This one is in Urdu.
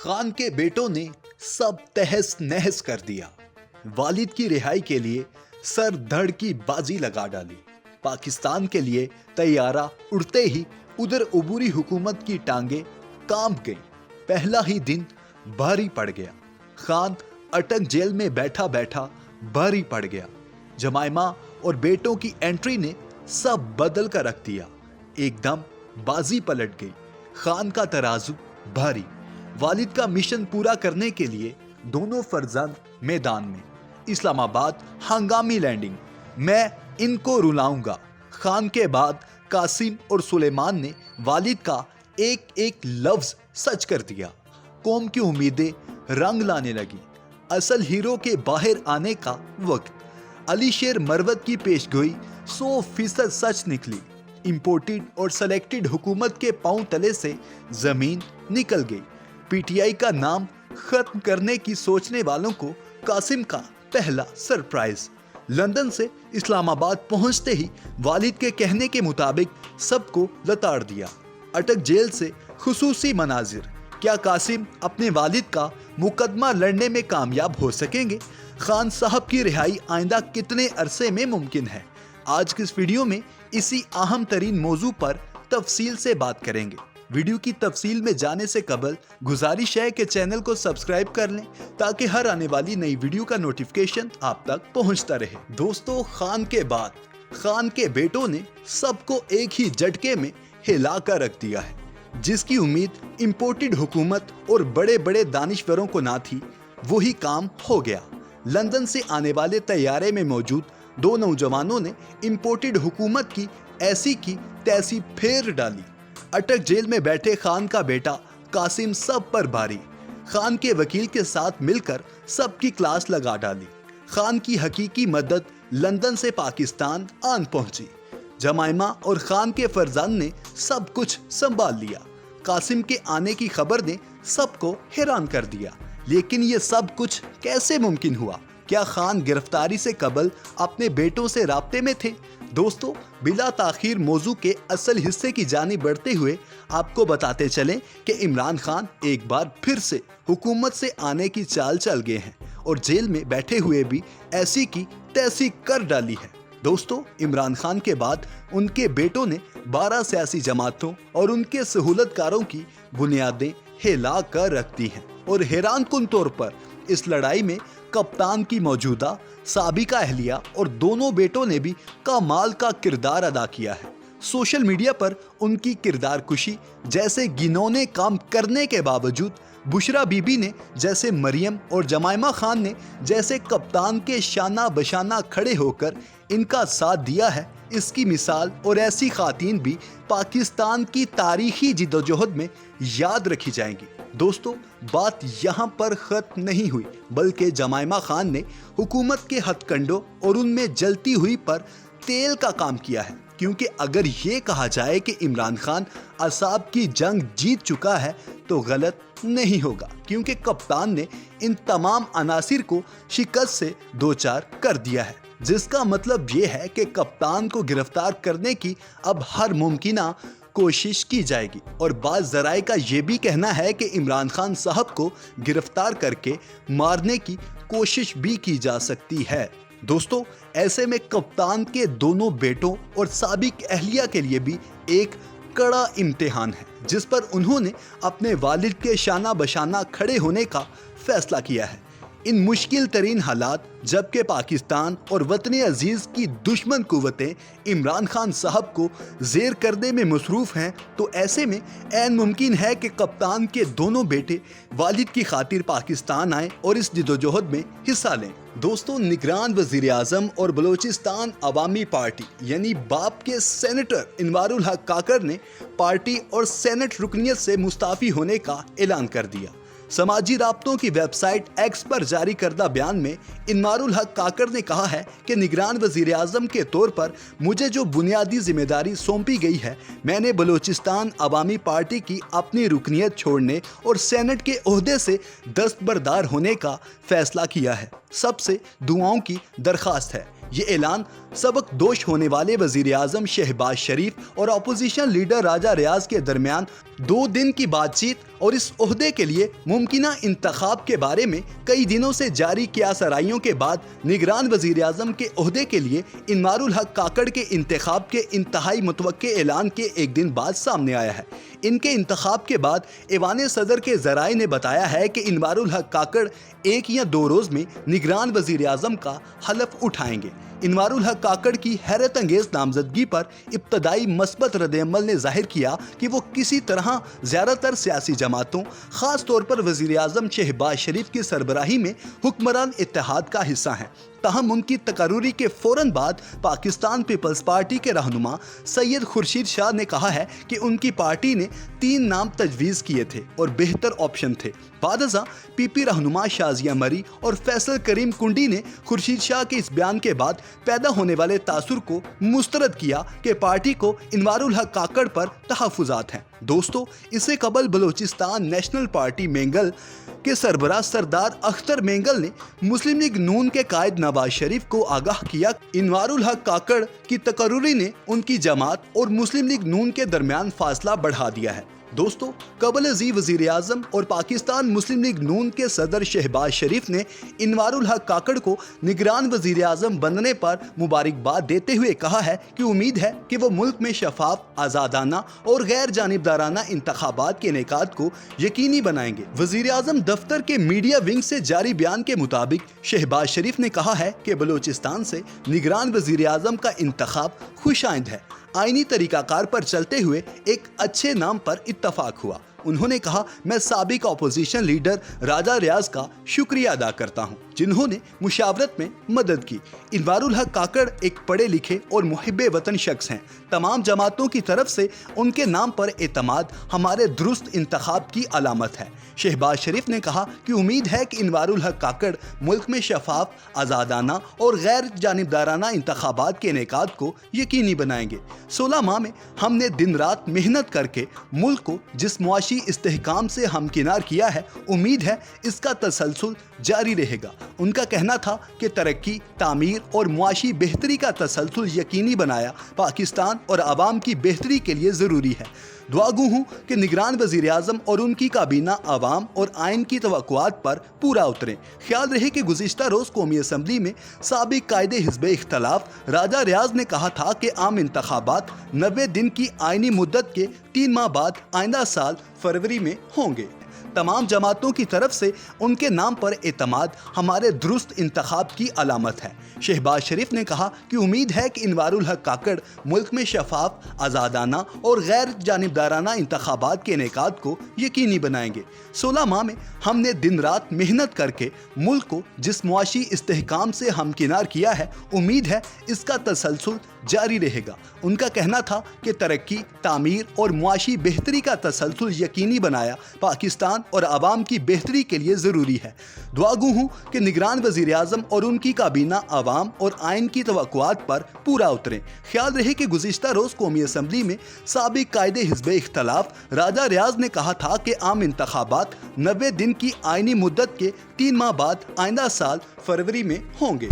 خان کے بیٹوں نے سب تہس نہس کر دیا۔ والد کی رہائی کے لیے سر دھڑ کی بازی لگا ڈالی۔ پاکستان کے لیے طیارہ اڑتے ہی ادھر عبوری حکومت کی ٹانگیں کانپ گئیں۔ پہلا ہی دن بھاری پڑ گیا۔ خان اٹک جیل میں بیٹھا بیٹھا بھاری پڑ گیا۔ جمائمہ اور بیٹوں کی انٹری نے سب بدل کر رکھ دیا۔ ایک دم بازی پلٹ گئی۔ خان کا ترازو بھاری۔ والد کا مشن پورا کرنے کے لیے دونوں فرزند میدان میں۔ اسلام آباد ہنگامی لینڈنگ۔ میں ان کو رلاؤں گا۔ خان کے بعد قاسم اور سلیمان نے والد کا ایک ایک لفظ سچ کر دیا۔ قوم کی امیدیں رنگ لانے لگی۔ اصل ہیرو کے باہر آنے کا وقت۔ علی شیر مروت کی پیشگوئی 100% سچ نکلی۔ امپورٹڈ اور سلیکٹڈ حکومت کے پاؤں تلے سے زمین نکل گئی۔ پی ٹی آئی کا نام ختم کرنے کی سوچنے والوں کو قاسم کا پہلا سرپرائز۔ لندن سے اسلام آباد پہنچتے ہی والد کے کہنے کے مطابق سب کو لتاڑ دیا۔ اٹک جیل سے خصوصی مناظر۔ کیا قاسم اپنے والد کا مقدمہ لڑنے میں کامیاب ہو سکیں گے؟ خان صاحب کی رہائی آئندہ کتنے عرصے میں ممکن ہے؟ آج کی اس ویڈیو میں اسی اہم ترین موضوع پر تفصیل سے بات کریں گے۔ ویڈیو کی تفصیل میں جانے سے قبل گزارش ہے کہ چینل کو سبسکرائب کر لیں تاکہ ہر آنے والی نئی ویڈیو کا نوٹیفیکیشن آپ تک پہنچتا رہے۔ دوستو، خان کے بعد خان کے بیٹوں نے سب کو ایک ہی جھٹکے میں ہلا کر رکھ دیا ہے۔ جس کی امید امپورٹڈ حکومت اور بڑے بڑے دانشوروں کو نہ تھی، وہی کام ہو گیا۔ لندن سے آنے والے طیارے میں موجود دو نوجوانوں نے امپورٹڈ حکومت کی ایسی کی تیسی پھیر ڈالی۔ اٹک جیل میں بیٹھے خان کا بیٹا قاسم سب پر بھاری۔ خان کے وکیل کے ساتھ مل کر سب کی کلاس لگا ڈالی۔ خان کی حقیقی مدد لندن سے پاکستان آن پہنچی۔ جمائمہ اور خان کے فرزند نے سب کچھ سنبھال لیا۔ قاسم کے آنے کی خبر نے سب کو حیران کر دیا۔ لیکن یہ سب کچھ کیسے ممکن ہوا؟ کیا خان گرفتاری سے قبل اپنے بیٹوں سے رابطے میں تھے؟ دوستو، بلا تاخیر موضوع کے اصل حصے کی جانب بڑھتے ہوئے آپ کو بتاتے چلیں کہ عمران خان ایک بار پھر سے حکومت سے آنے کی چال چل گئے ہیں اور جیل میں بیٹھے ہوئے بھی ایسی کی تیسی کر ڈالی ہے۔ دوستو، عمران خان کے بعد ان کے بیٹوں نے 12 سیاسی جماعتوں اور ان کے سہولت کاروں کی بنیادیں ہلا کر رکھ دی ہیں، اور حیران کن طور پر اس لڑائی میں کپتان کی موجودہ، سابقہ اہلیہ اور دونوں بیٹوں نے بھی کمال کا کردار ادا کیا ہے۔ سوشل میڈیا پر ان کی کردار کشی جیسے گھنونے کام کرنے کے باوجود بشرا بی بی نے جیسے مریم اور جمائمہ خان نے جیسے کپتان کے شانہ بشانہ کھڑے ہو کر ان کا ساتھ دیا ہے، اس کی مثال اور ایسی خواتین بھی پاکستان کی تاریخی جدوجہد میں یاد رکھی جائیں گی۔ دوستو، بات یہاں پر ختم نہیں ہوئی، بلکہ جمائمہ خان نے حکومت کے ہتھ کنڈوں اور ان میں جلتی ہوئی پر تیل کا کام کیا ہے، کیونکہ اگر یہ کہا جائے کہ عمران خان اعصاب کی جنگ جیت چکا ہے تو غلط نہیں ہوگا، کیونکہ کپتان نے ان تمام عناصر کو شکست سے دوچار کر دیا ہے، جس کا مطلب یہ ہے کہ کپتان کو گرفتار کرنے کی اب ہر ممکنہ کوشش کی جائے گی، اور بعض ذرائع کا یہ بھی کہنا ہے کہ عمران خان صاحب کو گرفتار کر کے مارنے کی کوشش بھی کی جا سکتی ہے۔ دوستو، ایسے میں کپتان کے دونوں بیٹوں اور سابق اہلیہ کے لیے بھی ایک کڑا امتحان ہے، جس پر انہوں نے اپنے والد کے شانہ بشانہ کھڑے ہونے کا فیصلہ کیا ہے۔ ان مشکل ترین حالات جبکہ پاکستان اور وطن عزیز کی دشمن قوتیں عمران خان صاحب کو زیر کرنے میں مصروف ہیں، تو ایسے میں عین ممکن ہے کہ کپتان کے دونوں بیٹے والد کی خاطر پاکستان آئیں اور اس جدوجہد میں حصہ لیں۔ دوستو، نگران وزیر اعظم اور بلوچستان عوامی پارٹی یعنی باپ کے سینیٹر انوار الحق کاکڑ نے پارٹی اور سینٹ رکنیت سے مستعفی ہونے کا اعلان کر دیا۔ سماجی رابطوں کی ویب سائٹ ایکس پر جاری کردہ بیان میں انوار الحق کاکڑ نے کہا ہے کہ نگران وزیر اعظم کے طور پر مجھے جو بنیادی ذمہ داری سونپی گئی ہے، میں نے بلوچستان عوامی پارٹی کی اپنی رکنیت چھوڑنے اور سینٹ کے عہدے سے دستبردار ہونے کا فیصلہ کیا ہے۔ سب سے دعاؤں کی درخواست ہے۔ یہ اعلان سبق دوش ہونے والے وزیر اعظم شہباز شریف اور اپوزیشن لیڈر راجہ ریاض کے درمیان 2 دن کی بات چیت اور اس عہدے کے لیے ممکنہ انتخاب کے بارے میں کئی دنوں سے جاری قیاس آرائیوں کے بعد نگران وزیر اعظم کے عہدے کے لیے انوار الحق کاکڑ کے انتخاب کے انتہائی متوقع اعلان کے ایک دن بعد سامنے آیا ہے۔ ان کے انتخاب کے بعد ایوان صدر کے ذرائع نے بتایا ہے کہ انوار الحق کاکڑ 1 یا 2 روز میں نگران وزیر اعظم کا حلف اٹھائیں گے۔ انوار الحق کاکڑ کی حیرت انگیز نامزدگی پر ابتدائی مثبت رد عمل نے ظاہر کیا کہ وہ کسی طرح زیادہ تر سیاسی جماعتوں، خاص طور پر وزیر اعظم شہباز شریف کی سربراہی میں حکمران اتحاد کا حصہ ہیں۔ تاہم ان کی تقرری کے فوراً بعد پاکستان پیپلز پارٹی کے رہنما سید خورشید شاہ نے کہا ہے کہ ان کی پارٹی نے 3 نام تجویز کیے تھے اور بہتر آپشن تھے۔ بعد ازاں پی پی رہنما شازیہ مری اور فیصل کریم کنڈی نے خورشید شاہ کے اس بیان کے بعد پیدا ہونے والے تاثر کو مسترد کیا کہ پارٹی کو انوار الحق کاکڑ پر تحفظات ہیں۔ دوستو، اس سے قبل بلوچستان نیشنل پارٹی مینگل کے سربراہ سردار اختر مینگل نے مسلم لیگ نون کے قائد نواز شریف کو آگاہ کیا کہ انوار الحق کاکڑ کی تقرری نے ان کی جماعت اور مسلم لیگ نون کے درمیان فاصلہ بڑھا دیا ہے۔ دوستو، قبل ازیں وزیر اعظم اور پاکستان مسلم لیگ نون کے صدر شہباز شریف نے انوار الحق کاکڑ کو نگران وزیر اعظم بننے پر مبارکباد دیتے ہوئے کہا ہے کہ امید ہے کہ وہ ملک میں شفاف، آزادانہ اور غیر جانبدارانہ انتخابات کے انعقاد کو یقینی بنائیں گے۔ وزیر اعظم دفتر کے میڈیا ونگ سے جاری بیان کے مطابق شہباز شریف نے کہا ہے کہ بلوچستان سے نگران وزیر اعظم کا انتخاب خوش آئند ہے۔ آئینی طریقہ کار پر چلتے ہوئے ایک اچھے نام پر اتفاق ہوا۔ انہوں نے کہا، میں سابق اپوزیشن لیڈر راجہ ریاض کا شکریہ ادا کرتا ہوں جنہوں نے مشاورت میں مدد کی۔ انوار الحق کاکڑ ایک پڑھے لکھے اور محب وطن شخص ہیں۔ تمام جماعتوں کی طرف سے ان کے نام پر اعتماد ہمارے درست انتخاب کی علامت ہے۔ شہباز شریف نے کہا کہ امید ہے کہ انوار الحق کاکڑ ملک میں شفاف، آزادانہ اور غیر جانبدارانہ انتخابات کے انعقاد کو یقینی بنائیں گے۔ 16 ماہ میں ہم نے دن رات محنت کر کے ملک کو جس معاشی استحکام سے ہمکنار کیا ہے، امید ہے اس کا تسلسل جاری رہے گا۔ ان کا کہنا تھا کہ ترقی، تعمیر اور معاشی بہتری کا تسلسل یقینی بنایا پاکستان اور عوام کی بہتری کے لیے ضروری ہے۔ دعا گو ہوں کہ نگران وزیر اعظم اور ان کی کابینہ عوام اور آئین کی توقعات پر پورا اتریں۔ خیال رہے کہ گزشتہ روز قومی اسمبلی میں سابق قائد حزب اختلاف راجہ ریاض نے کہا تھا کہ عام انتخابات 90 دن کی آئینی مدت کے 3 ماہ بعد آئندہ سال فروری میں ہوں گے۔ تمام جماعتوں کی طرف سے ان کے نام پر اعتماد ہمارے درست انتخاب کی علامت ہے۔ شہباز شریف نے کہا کہ امید ہے کہ انوار الحق کاکڑ ملک میں شفاف، آزادانہ اور غیر جانبدارانہ انتخابات کے انعقاد کو یقینی بنائیں گے۔ 16 ماہ میں ہم نے دن رات محنت کر کے ملک کو جس معاشی استحکام سے ہمکنار کیا ہے، امید ہے اس کا تسلسل جاری رہے گا۔ ان کا کہنا تھا کہ ترقی، تعمیر اور معاشی بہتری کا تسلسل یقینی بنایا پاکستان اور عوام کی بہتری کے لیے ضروری ہے۔ دعا گو ہوں کہ نگران وزیر اعظم اور ان کی کابینہ عوام اور آئین کی توقعات پر پورا اتریں۔ خیال رہے کہ گزشتہ روز قومی اسمبلی میں سابق قائد حزب اختلاف راجہ ریاض نے کہا تھا کہ عام انتخابات 90 دن کی آئینی مدت کے 3 ماہ بعد آئندہ سال فروری میں ہوں گے۔